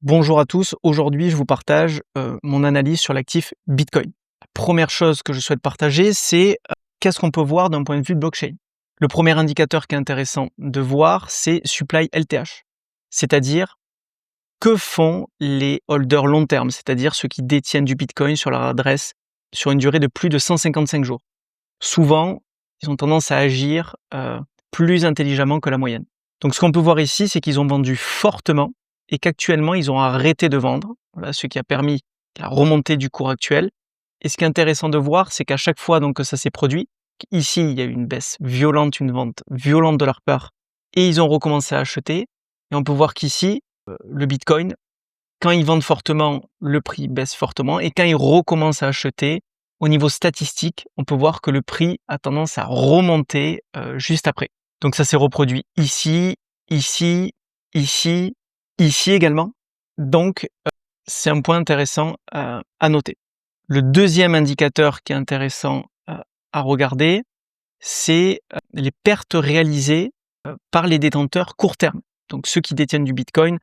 Bonjour à tous, aujourd'hui je vous partage mon analyse sur l'actif Bitcoin. La première chose que je souhaite partager, c'est qu'est-ce qu'on peut voir d'un point de vue de blockchain. Le premier indicateur qui est intéressant de voir, c'est Supply LTH, c'est-à-dire que font les holders long terme, c'est-à-dire ceux qui détiennent du Bitcoin sur leur adresse sur une durée de plus de 155 jours. Souvent, ils ont tendance à agir plus intelligemment que la moyenne. Donc ce qu'on peut voir ici, c'est qu'ils ont vendu fortement et qu'actuellement, ils ont arrêté de vendre. Voilà ce qui a permis la remontée du cours actuel. Et ce qui est intéressant de voir, c'est qu'à chaque fois donc, que ça s'est produit, ici, il y a eu une baisse violente, une vente violente de leur part, et ils ont recommencé à acheter. Et on peut voir qu'ici, le Bitcoin, quand ils vendent fortement, le prix baisse fortement, et quand ils recommencent à acheter, au niveau statistique, on peut voir que le prix a tendance à remonter juste après. Donc ça s'est reproduit ici, ici, ici, ici également. Donc c'est un point intéressant à noter. Le deuxième indicateur qui est intéressant à regarder, c'est les pertes réalisées par les détenteurs court terme. Donc ceux qui détiennent du Bitcoin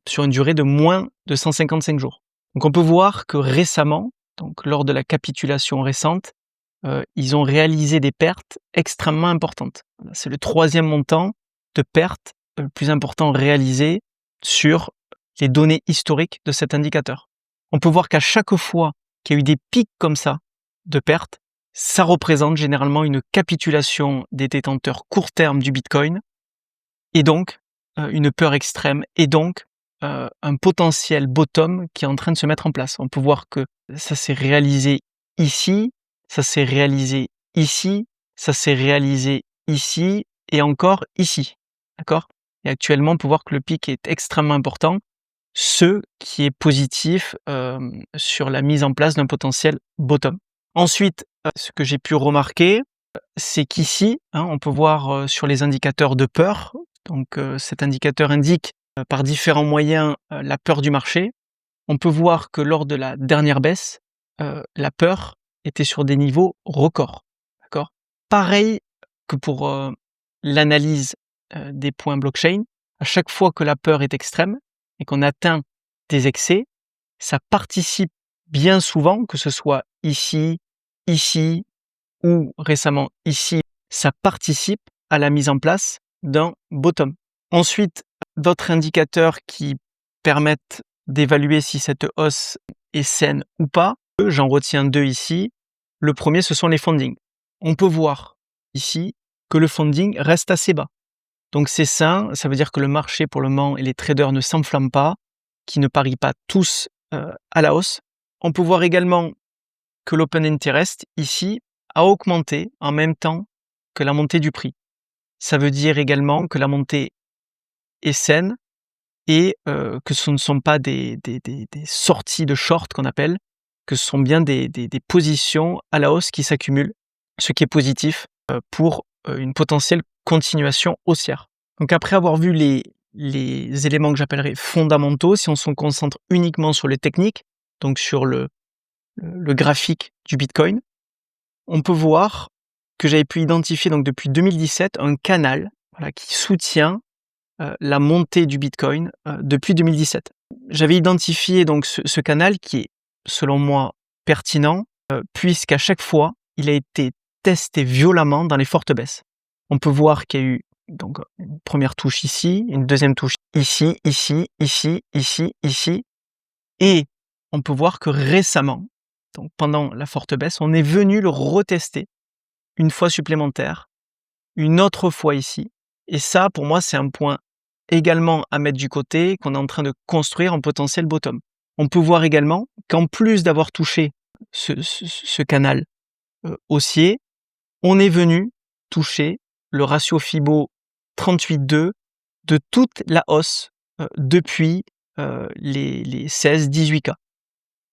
sur une durée de moins de 155 jours. Donc on peut voir que récemment, donc lors de la capitulation récente, ils ont réalisé des pertes extrêmement importantes. C'est le troisième montant de pertes le plus important réalisé sur les données historiques de cet indicateur. On peut voir qu'à chaque fois qu'il y a eu des pics comme ça de pertes, ça représente généralement une capitulation des détenteurs court terme du Bitcoin et donc une peur extrême et donc un potentiel bottom qui est en train de se mettre en place. On peut voir que ça s'est réalisé ici, ça s'est réalisé ici, ça s'est réalisé ici et encore ici. D'accord ? Et actuellement, on peut voir que le pic est extrêmement important, ce qui est positif sur la mise en place d'un potentiel bottom. Ensuite, ce que j'ai pu remarquer, c'est qu'ici, on peut voir sur les indicateurs de peur, donc cet indicateur indique par différents moyens la peur du marché. On peut voir que lors de la dernière baisse, la peur était sur des niveaux records. D'accord ? Pareil que pour l'analyse des points blockchain, à chaque fois que la peur est extrême et qu'on atteint des excès, ça participe bien souvent, que ce soit ici, ici ou récemment ici, ça participe à la mise en place d'un bottom. Ensuite, d'autres indicateurs qui permettent d'évaluer si cette hausse est saine ou pas, j'en retiens deux ici. Le premier, ce sont les fundings. On peut voir ici que le funding reste assez bas. Donc c'est sain, ça veut dire que le marché pour le moment et les traders ne s'enflamment pas, qui ne parient pas tous à la hausse. On peut voir également que l'open interest ici a augmenté en même temps que la montée du prix. Ça veut dire également que la montée est saine et que ce ne sont pas des sorties de short qu'on appelle, que ce sont bien des positions à la hausse qui s'accumulent, ce qui est positif pour une potentielle continuation haussière. Donc après avoir vu les éléments que j'appellerais fondamentaux, si on se concentre uniquement sur les techniques, donc sur le graphique du Bitcoin, on peut voir que j'avais pu identifier donc depuis 2017 un canal qui soutient la montée du Bitcoin depuis 2017. J'avais identifié donc ce canal qui est, selon moi, pertinent, puisqu'à chaque fois, il a été testé violemment dans les fortes baisses. On peut voir qu'il y a eu donc une première touche ici, une deuxième touche ici, ici, ici, ici, ici, et on peut voir que récemment, donc pendant la forte baisse, on est venu le retester une fois supplémentaire, une autre fois ici, et ça, pour moi, c'est un point également à mettre du côté, qu'on est en train de construire en potentiel bottom. On peut voir également qu'en plus d'avoir touché ce canal haussier, on est venu toucher le ratio Fibo 38,2 de toute la hausse depuis les 16-18K.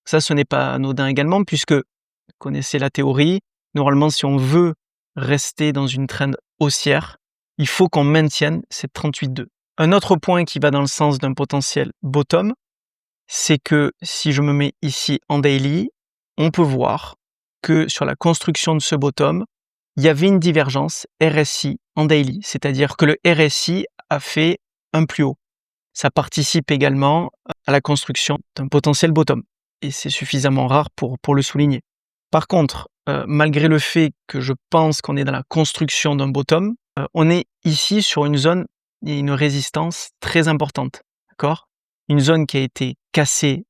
Ça, ce n'est pas anodin également, puisque vous connaissez la théorie, normalement, si on veut rester dans une trend haussière, il faut qu'on maintienne cette 38,2. Un autre point qui va dans le sens d'un potentiel bottom, c'est que si je me mets ici en daily, on peut voir que sur la construction de ce bottom, il y avait une divergence RSI en daily, c'est-à-dire que le RSI a fait un plus haut. ça participe également à la construction d'un potentiel bottom. Et c'est suffisamment rare pour le souligner. Par contre, malgré le fait que je pense qu'on est dans la construction d'un bottom, on est ici sur une zone et une résistance très importante. D'accord ? Une zone qui a été cassée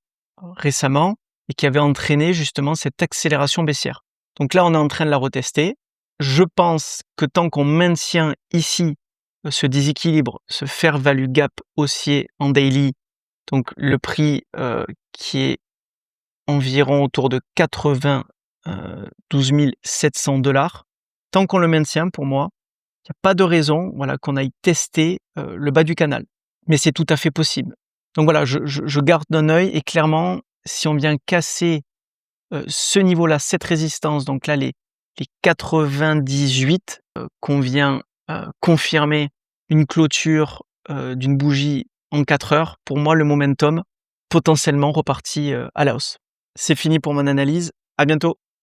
récemment et qui avait entraîné justement cette accélération baissière. Donc là, on est en train de la retester. Je pense que tant qu'on maintient ici ce déséquilibre, ce fair value gap haussier en daily, donc le prix qui est environ autour de 92 700 $, tant qu'on le maintient, pour moi, il n'y a pas de raison qu'on aille tester le bas du canal. Mais c'est tout à fait possible. Donc voilà, je garde un œil et clairement, si on vient casser ce niveau-là, cette résistance, donc là les 98 qu'on vient confirmer une clôture d'une bougie en 4 heures, pour moi le momentum potentiellement reparti à la hausse. C'est fini pour mon analyse, à bientôt.